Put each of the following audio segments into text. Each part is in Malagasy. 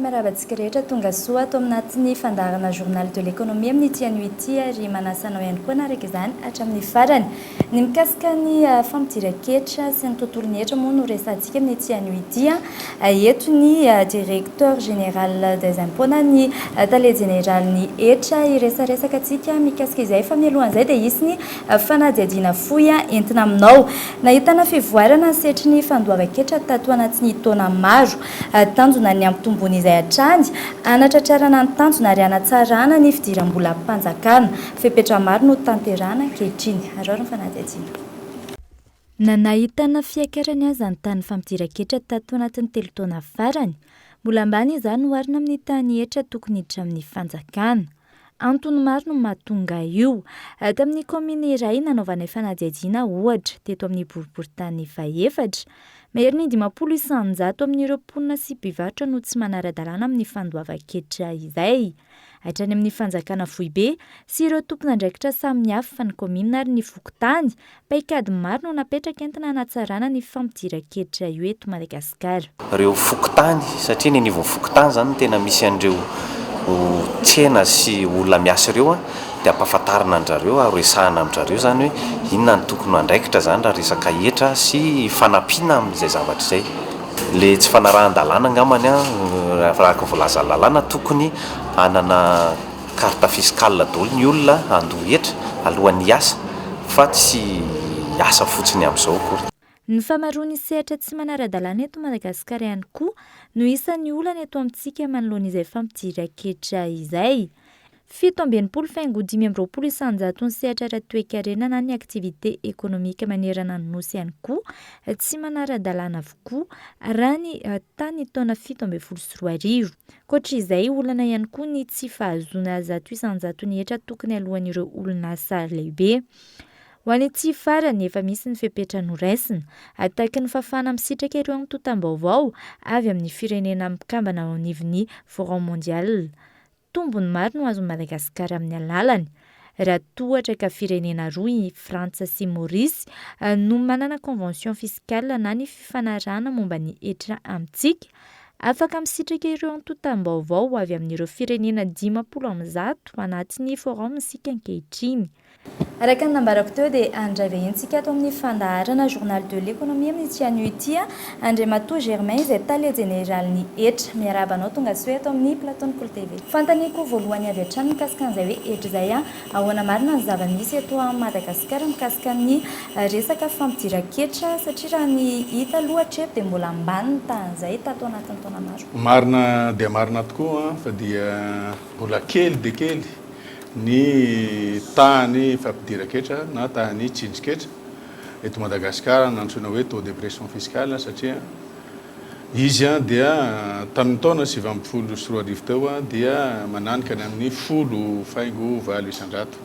Maravatsika rehetra tonga soa ato anatin'ny fandarana journal de l'économie amin'ny tianio ity ary manasanao ihany koa naraka izany hatramin'ny farany ny mikasika ny fampidiran-ketra sy ny tontolon'ny hetra moa no resantsika amin'ny tianio ity eto ny directeur général des impôts na ny tale général ny hetra iresaresaka atsika mikasika izay fa mialohan'izay dia isy ny fanadihadiana fohy entina aminao nahitana fivoarana setry ny fandoavan-ketra tato anatin'ny taona maro tanjona ny ampitombony izay atrany anatratrarana ny tanjona ary anatsarana ny fidiram-bola mpanjakana fepetra maro no tanterana ankehitriny arao ny fanadihadiana nanahitana fiakarany azy ny tany fampidiran-ketra tato anatin'ny telo taona farany mbola ambany izany oharina amin'ny tany hetra tokony hiditra amin'ny fanjakana antony maro no mahatonga io tamin'ny kominy iray nanaovana fanadihadiana ohatra teto amin'ny boriboritany faefatra maheriny 500 amin'ireo mponina sy mpivarotra no tsy manara-dalàna amin'ny fandoavan-ketra izay hatrany amin'ny fanjakana Vohibe sy ireo tompona andraikitra samihafa fa ny komina ary ny fokontany paikady maro no napetraka entina hanatsarana ny fampidiran-ketra io eto Madagasikara. Ireo fokontany satria ny anivon'ny fokontany zany tena misy an'ireo tsena sy olona miasa ireo dia ampahafantarina anjareo aresahana aminjareo zany hoe inona ny tokony andraikitra zany raha resaka hetra sy fanampiana amin'izay zavatra izay. Le tsy fanarahan-dalàna angambany raha voalaza lalàna tokony hanana carte fiscale daholo ny olona andoha hetra alohan'ny hiasa fa tsy hiasa fotsiny amin'izao akory. Ny famaroany sehatra tsy manara-dalàna eto Madagasikara ihany koa no isan'ny olana eto amintsika manoloana izay fampidiran-ketra izay. 7.5 isanjato ny sehatra ara-toe-karena na ny aktivité ekonomika manerana ny nosy ihany koa tsy manara-dalàna avokoa raha ny tany taona 7.4 koatra izay olana ihany koa ny tsy fahazona zato isanjato ny hetra tokony alohan'ireo orinasa lehibe. Ho any aty farany efa misy ny fepetra noraisina ataky ny fafana misitraka ireo amin'ny totam-baovao avy amin'ny firenena mikambana ao anivon'ny Forum Mondial. Tombony maro no azon'i Madagasikara amin'ny alalany. Raha tohatra ka firenena roa i Frantsa sy Maurice no manana convention fiscale na ny fifanarahana momba ny hetra amintsika, afaka misitraka ireo amin'ny totam-baovao avy amin'ireo firenena 50 anatin'ny forum sika ankehitriny. Araka ny nambarako teo dia andray vahentsika ato amin'ny fandaharana journal de l'économie amin'ny tianio ity Andriamatoa Germain izay tale général ny hetra miarabanao tonga soa ato amin'ny plateau Kol TV. Fantaniko voalohany avy hatrany mikasika an'izay hoe hetra izay ahoana marina ny zava-misy eto Madagasikara mikasika ny resaka fampidiran-ketra satria raha ny hita lohatreto dia mbola ambany tahan'izay tato anatin'ny taona maro. Marina dia marina tokoa fa dia mbola kely dia kely ny tany fampidiran-ketra na tany tsinjiketra eto Madagasikara nantsoina hoe taux de pression fiscale satria izy dia tamin'ny taona 2014 teo dia mananika ny amin'ny 10.4 isanjato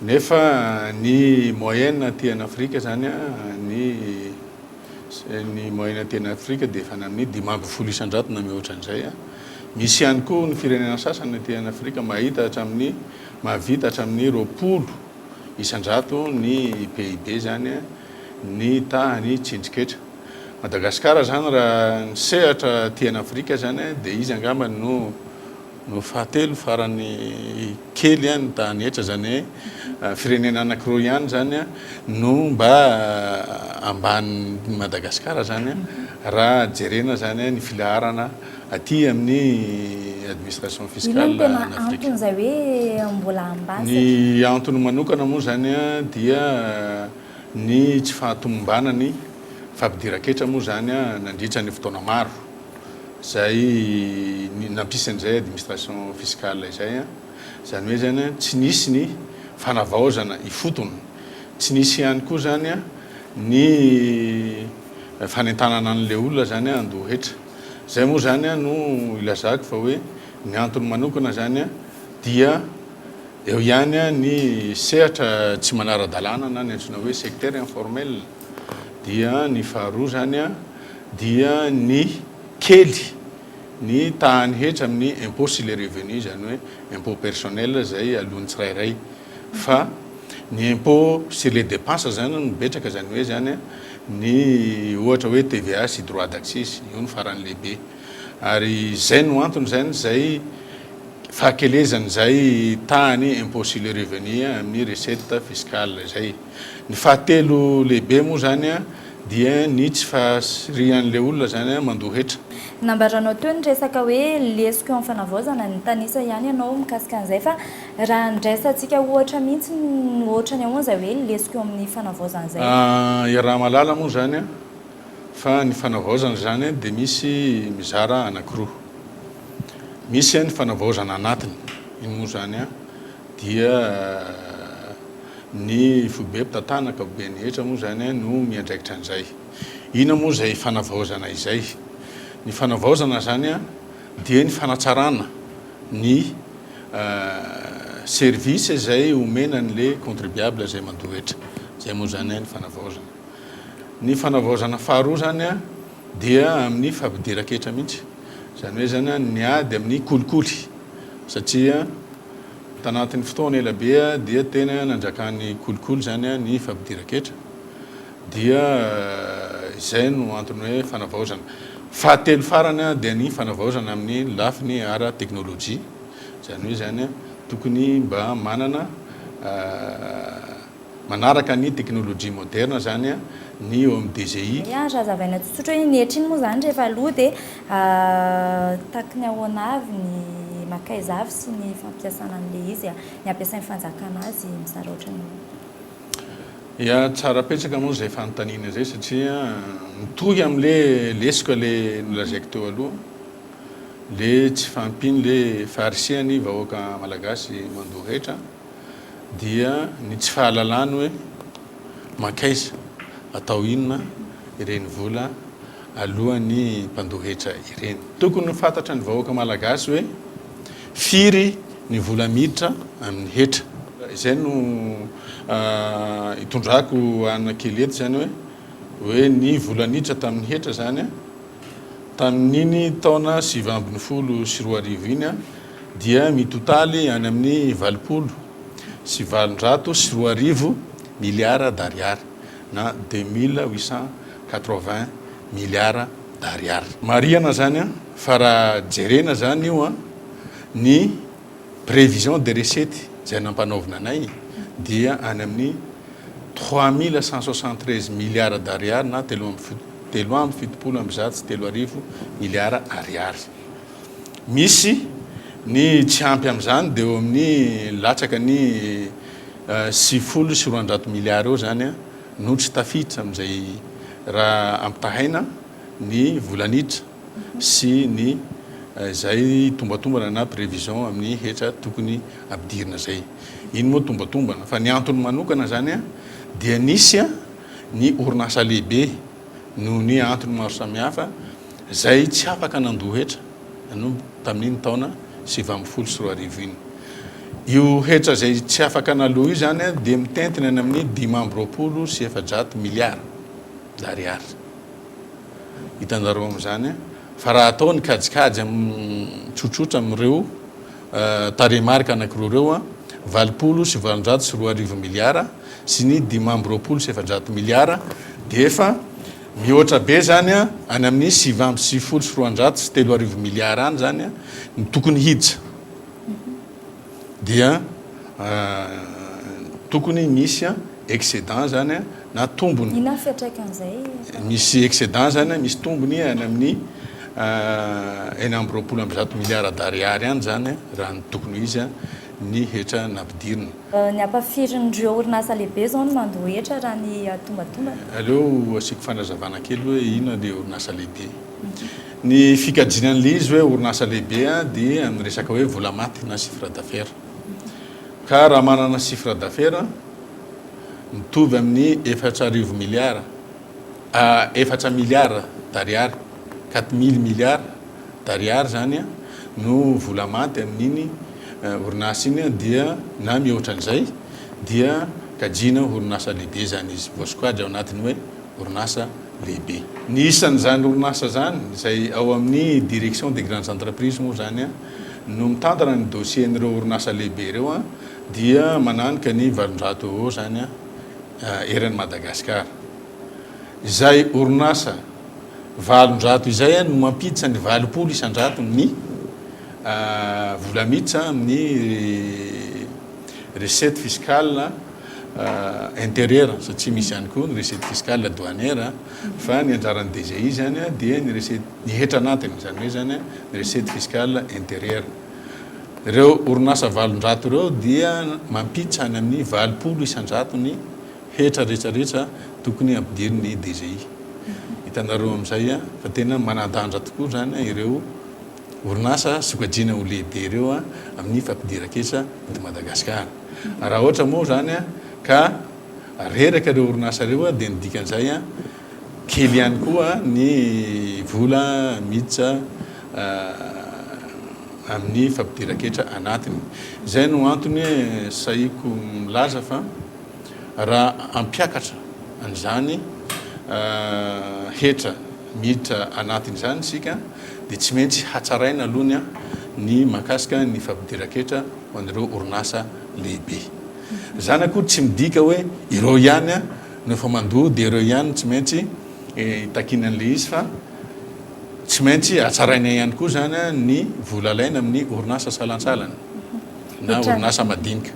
nefa ny moyenne aty en Afrika zany ny moyenne aty en Afrika dia efa amin'ny 5.0 isanjato na mihoatra an'izay misy ihany koa ny firenena sasany aty en Afrika mahavita hatramin'ny 20 isanjato ny PIB zany ny tany tsinjiketra. Madagasikara zany raha ny sehatra aty en Afrika zany dia izy angambany no fahatelo farany kely ny tany hetra zany firenena anankiroa ihany zany no mba ambany Madagasikara zany raha jerena zany ny filaharana aty amin'ny administration fiscale en Afrique. Ny antony manokana moa zany dia ny tsy fahatomombanany fampidiran-ketra moa zany nandritra ny fotoana maro zay nampisan'izay administration fiscale izay zany hoe zany tsy nisy ny fanavaozana ifotony tsy nisy ihany koa zany ny fanentanana an'le olona zany andohetra zay moa zany no ilazako fa hoe ny antony manokana zany dia eo ihany ny sehatra tsy manara-dalàna na ny antsoina hoe secteur informel dia ny faharoa zany dia ny kely ny tahany hetra amin'ny impôt sur les revenus zany hoe impôt personnel zay alohan'ny tsirairay fa ny impôt sur les dépenses zany mibetraka zany hoe zany ny ohatra hoe TVA sy droit d'accise io ny farany lehibe ary zay no antony zany zay fahakelezany zay tahany impôt sur les revenus amin'ny recette fiscale zay ny fahatelo lehibe moa zany dia ny tsy fahasirian'le olona zany mandohetra nambaranao teo ny resaka hoe lesiko amin'ny fanavaozana ny tanisa ihany ianao mikasika an'izay fa raha ndraisantsika ohatra mihitsy ohatra ny ahoana zay hoe lesiko eo amin'ny fanavaozana zay raha malala moa zany fa ny fanavaozana zany dia misy mizara anankiroa misy ny fanavaozana anatiny iny moa zany dia ny fobe mpitantanaka be ny hetra moa zany no miandraikitra an'izay ina moa zay fanavaozana izay ny fanavaozana zany dia ny fanatsarana ny service zay omenan'le contribuable zay mandohetra zay moa zany ny fanavaozana ny fanavaozana faharoa zany dia amin'ny fampidiran-ketra mihitsy zany hoe zany ny ady amin'ny kolikoly satria tanatin'ny fotoana elabe dia tena nanjakan'ny kolikoly zany ny fampidiran-ketra dia izay no antony hoe fanavaozana fahatelo farany dia ny fanavaozana amin'ny lafiny ara teknôlôjia zany hoe zany tokony mba manana manaraka ny teknôlôjia moderna zany ny eo amin'ny DGI razavaina tsotsotra hoe nietriny moa zany rehefa aloha dia taky ny ahoana avy ny makaiza avy sy ny fampiasana an'le izy ny ampiasain'ny fanjakana azy mizara ohatrany ia tsara petsaka moa zay fanontaniana zay satria mitohy amin'le lesika le nolazaiko teo aloha le tsy fampiny le faharisiany vahoaka malagasy mandohetra dia ny tsy fahalalany hoe makaiza atao inona ireny vola alohan'ny mpandohetra ireny tokony fantatra ny vahoaka malagasy hoe firy ny vola miditra amin'ny hetra izay no itondrako anakely eto zany hoe ny vola niditra tamin'ny hetra zany tamin'iny taona 740 iny dia mitotaly any amin'ny 740 milliards d'ariary na 2880 milliards d'ariary mariana zany fa raha jerena zany io ny prévision de recette zay nampanaovina anay dia any amin'ny 3173 milliards d'ariary na 370 milliards ariary misy ny tsy ampy amin'izany dia eo amin'ny latsaka ny 700 milliards eo zany no tsy tafiditra amin'izay raha ampitahaina ny volaniditra sy ny zay tombatombana na prévision amin'ny hetra tokony ampidirina zay iny moa tombatombana fa ny antony manokana zany dia nisy ny orinasa lehibe no ny antony maro samihafa zay tsy afaka nandohetra no tamin'iny taona 740 iny io hetra zay tsy afaka naloha io zany dia mitentina any amin'ny 580 milliards d'ariary hitanareo amin'izany fa raha atao ny kajikajy tsotsotra amin'ireo taremarika anankiroa reo 740 milliards sy ny 580 milliards dia efa mihoatra be zany any amin'ny 740 milliards any zany ny tokony hiditra dia tokony misy excédent zany na tombony ina fiatraikan'izay misy excédent zany misy tombony any amin'ny 970 milliards d'ariary any zany raha ny tokony izy ny hetra nampidirina ny ampafirin'ireo orinasa lehibe zao no mandohetra raha ny tombatombana aleo asiko fanazavana kely hoe inona le orinasa lehibe ny fikajinan'le izy hoe orinasa lehibe dia amin'ny resaka hoe vola maty na chiffre d'affaires ka raha manana chiffre d'affaires mitovy amin'ny 400 milliards 4 milliards d'ariary 4000 milliards d'ariary zany no vola maty amin'iny orinasa iny dia na mihoatra an'izay dia kajina orinasa lehibe zany izy voasokajy ao anatiny hoe orinasa lehibe. Ny isan'izany orinasa zany zay ao amin'ny direction des grandes entreprises moa zany a no mitantana ny dossiern'ireo orinasa lehibe ireo a dia mananika ny 700 eo zany a eran'ny Madagasikara. Izay orinasa 700 izay a no mampiditra ny 20 isan-jato ny vola miditra amin'ny recette fiscale intérieure satria misy ihany koa ny recette fiscale douanière fa ny anjaran'ny DGI zany a dia ny recette ny hetra anatiny zany hoe zany a ny recette fiscale intérieure. Ireo orinasa 700 ireo dia mampiditra any amin'ny 20 isan-jato ny hetra rehetrarehetra tokony ampidiriny DGI. Hitanareo amin'izay a fa tena manandanja tokoa zany ireo orinasa sokajiana ho lehibe ireo a amin'ny fampidiran-ketra eto Madagasikara. Raha ohatra moa zany a ka reraka ireo orinasa ireo a dia ny dikan'izay a kely ihany koa ny vola miditra amin'ny fampidiran-ketra anatiny. Izay no antony sahiko milaza fa raha ampiakatra an'izany hetra miditra anatiny zany sika dia tsy maintsy hatsaraina alohany a ny mahakasika ny fampidiran-ketra ho an'ireo orinasa lehibe. Zany akory tsy midika hoe ireo ihany a no efa mandoa dia ireo ihany tsy maintsy takinan'le izy fa tsy maintsy hatsaraina ihany koa zany a ny vola laina amin'ny orinasa salantsalany na orinasa madinika.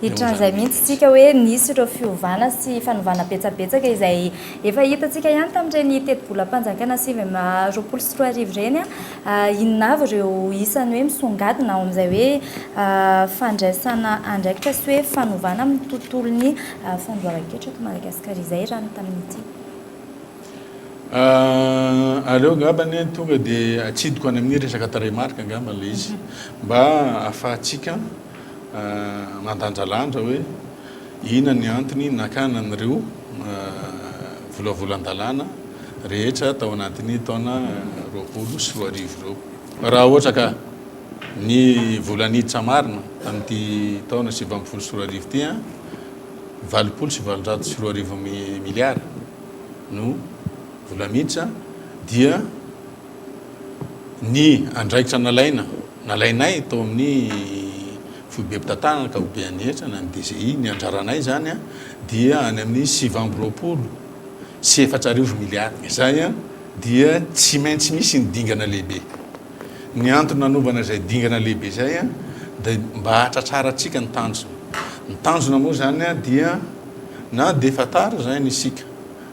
Hitran'izay mihitsy tsika hoe nisy ireo fiovana sy fanovana betsabetsaka izay efa hitantsika ihany tamin'ireny teti-bolam-panjakana 2024 ireny a inona avy ireo isany hoe misongadina ao amin'izay hoe fandraisana andraikitra sy hoe fanovana amin'ny tontolon'ny fandoavan-ketra eto Madagasikara izay raha ny tamin'ity. Aleo ngambany tonga dia atsidiko any amin'ny resaka tarehimarika ngamba le izy mba ahafahantsika mandanjalanja hoe ina ny antony nakana an'ireo volavolan-dalàna rehetra tao anatin'ny taona 2024 ireo. Raha ohatra ka ny volaniditra marina tamin'ity taona 2024 ity a 20 sy 720 miliara no vola miditra dia ny andraikitra nalainay tao amin'ny foibe mpitantanana ka hobe an'hetra na ny DGI ny anjaranay zany a dia any amin'ny 720 sy 400 miliara. Izay a dia tsy maintsy misy ny dingana lehibe. Ny antony nanovana izay dingana lehibe zay a dia mba hatratsara antsika ny tanjona. Ny tanjona moa zany a dia na de efa tara zay ny isika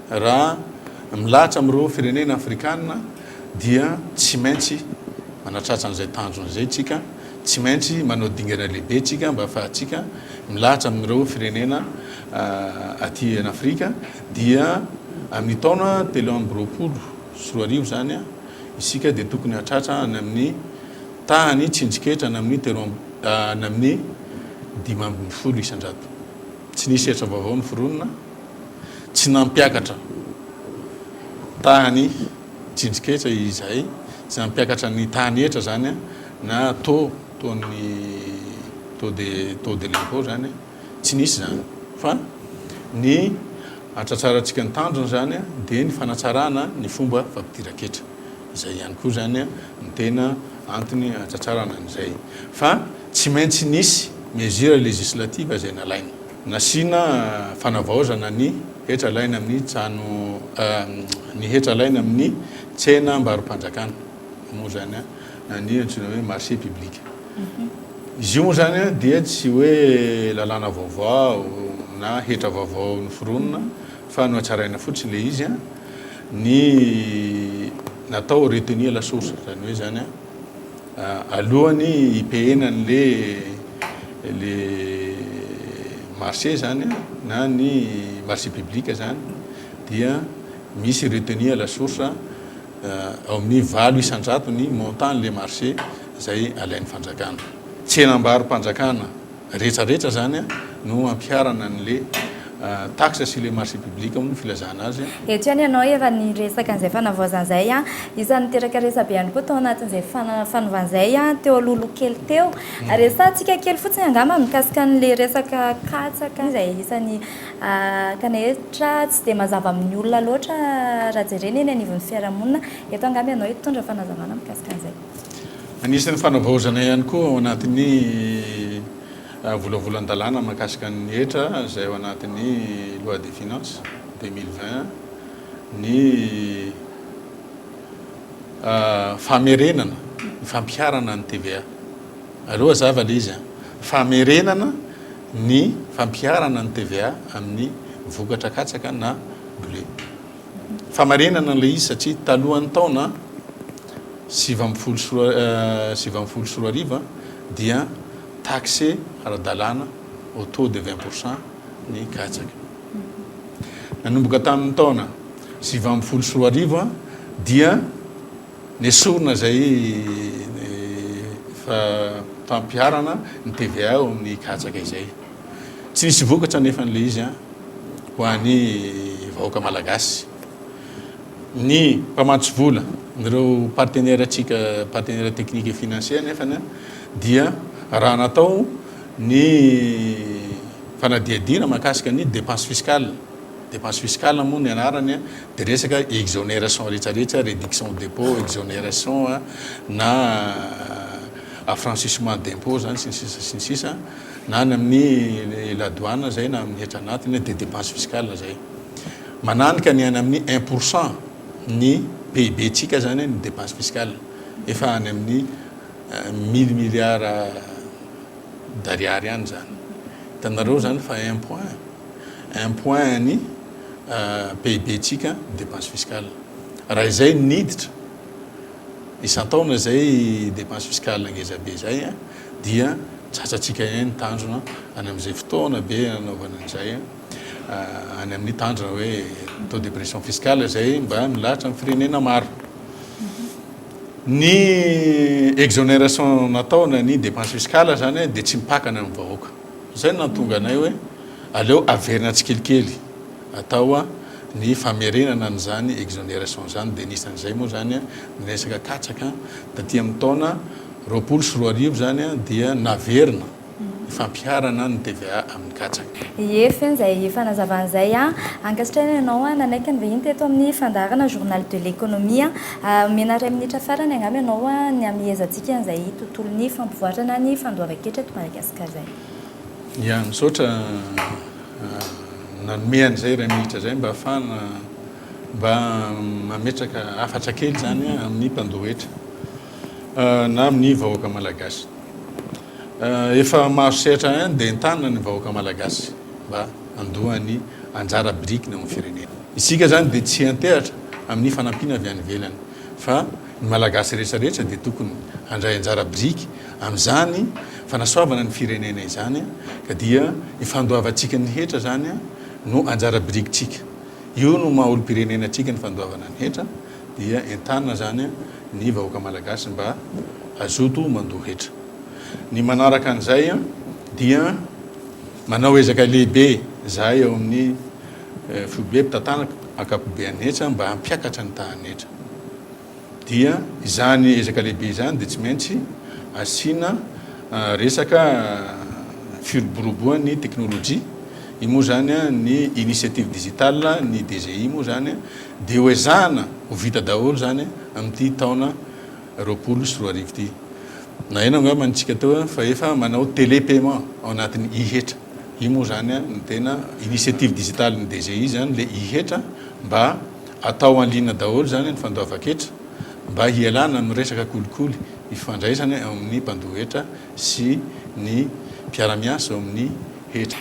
raha milahatra amin'ireo firenena afrikanina dia tsy maintsy manatratra an'izay tanjona izay tsika, tsy maintsy manao dingana lehibe tsika mba ahafahantsika milahatra amin'ireo firenena aty en Afrika dia amin'ny taona 2024 zany a isika dia tokony hatratra any amin'ny tahany tsinjiketra any amin'ny 500 isan-jato. Tsy nisy hetra vaovao ny foronina, tsy nampiakatra tahany tsinjiketra izay, tsy nampiakatra ny tahany hetra zany a na taux de l'impôt zany tsy nisy zany fa ny hatratsaratsika ny tanjona zany a dia ny fanatsarana ny fomba fampidiran-ketra. Izay ihany koa zany a ny tena antony hatratsarana an'izay fa tsy maintsy nisy mesure législative zay nalaina nasiana fanavaozana ny hetra laina amin'ny trano ny hetra laina amin'ny tsena mbarom-panjakana moa zany a na ny antsoina hoe marché public. Izy io moa zany a dia tsy hoe lalàna vaovao na hetra vaovao ny foronina fa no hatsaraina fotsiny le izy a ny natao retenir la source zany hoe zany a alohany IPN-n'le marché zany na ny marché public zany dia misy retenir la source ao amin'ny 20 isan-jato ny montant le marché zay alain'ny fanjakana. Tsenam-barom-panjakana rehetrarehetra zany a no ampiarana an'le taxe sy le marché public no filazana azy eto ihany ianao efa ny resaka an'izay fanavaozan'izay a isan'ny teraka resabe ihany koa tao anatin'izay fanovan'izay a teo alolo kely teo resantsika kely fotsiny angamba mikasika n'le resaka katsaka izay isan'ny kanetra tsy dia mazava amin'ny olona loatra raha jereny eny anivon'ny fiarahamonina eto angamba ianao hitondra fanazavana mikasika an'izay anisan'ny fanavaozana ihany koa ao anatin'ny volavolan-dalàna mahakasika ny hetra izay ao anatin'ny loi des finances 2020 ny famerenana ny fampiarana ny TVA aloha zava le izy famerenana ny fampiarana ny TVA amin'ny vokatra katsaka na bleu famarenana le izy satria talohan'ny taona 7 dia taxé ara-dalàna au taux de 20% ny katsaka nanomboka tamin'ny taona 7 dia nesorina zay fampiarana ny TVA ao amin'ny katsaka izay tsy nisy vokatra nefa n'le izy ho an'ny vahoaka malagasy ny mpamatotsy vola nireo partenaire atsika partenaire technique et financier nefany dia raha natao ny fanadiadina mahakasika ny dépense fiscale moa ny anarany dia resaka exonération rehetrarehetra réduction dépôt exonération na affranchissement d'impôt zany sy ny sisa na ny amin'ny la douane zay na amin'ny hetra anatiny dia dépense fiscale zay mananika ny any amin'ny 1% ny PIB tsika zany ny dépense fiscale efa any amin'ny 1000 milliards d'ariary ihany zany hitanareo zany fa 1 point ny PIB tsika dépense fiscale raha izay niditra isan-taona zay dépense fiscale ngezabe zay dia tsatsatsika ihany tanjona any amin'izay fotoana be anaovana an'izay any amin'ny tanjona hoe taux de pression fiscale zay mba milahatra amin'ny firenena maro ny exonération nataona ny dépense fiscale zany dia tsy mipakana amin'ny vahoaka zay natonga anay hoe aleo averina tsikelikely atao ny famerenana n'izany exonération zany dia nisan'izay moa zany miresaka katsaka taty amin'ny taona 20 zany dia naverina fampiarana ny TVA amin'ny katsaka efenzay fanazavan'izay ankasitrahina ianao nanaiky ny vahiny teto amin'ny fandarana journal de l'économie menaray minitra farany angamba ianao ny amihezantsika an'izay tontolony fampivoatrana ny fandoavan-ketra eto Madagasikara zay ia misaotra nanomean'izay raha minitra zay mba ahafahana mba mametraka afatra kely zany amin'ny mpandohetra na amin'ny vahoaka malagasy efa maro sehatra dia entanina ny vahoaka malagasy mba andohany anjara brikiny amin'ny firenena isika zany dia tsy antehatra amin'ny fanampiana avy any ivelany fa ny malagasy rehetrarehetra dia tokony handray anjara briky amin'izany fanasoavana ny firenena izany ka dia ifandoavantsika ny hetra zany no anjara brikytsika io no maha-olo-pirenena tsika ny fandoavana ny hetra dia entanina zany ny vahoaka malagasy mba azoto mandohetra ny manaraka an'izay dia manao ezaka lehibe zahay eo amin'ny fibe mpitatana akapobe an'hetra mba hampiakatra ny tahan'hetra dia izany ezaka lehibe zany dia tsy maintsy asiana resaka firoboroboan'ny teknôlôjia io moa zany ny initiative digitale ny DGI moa zany dia hoezahana ho vita daholo zany amin'ity taona 20 ty na ena nga manitsika teo fa efa manao télépaiement ao anatin'ny ihetra io moa zany ny tena initiative digitale ny DGI zany le ihetra mba atao en ligne daholo zany ny fandoavan-ketra mba hialana no resaka kolikoly ifandraisany amin'ny mpandohetra sy ny mpiara-miasa ao amin'ny hetra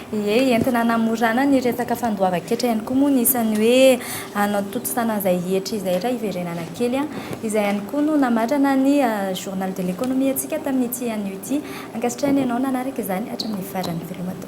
entina namorana ny resaka fandoavan-ketra ihany koa moa nisany hoe anao totosanan'izay hetra izay raha iverenana kely izay ihany koa no namarana ny journal de l'économie atsika tamin'ity an'io ity ankasitrahany ianao nanaraka izany hatramin'ny farany velomato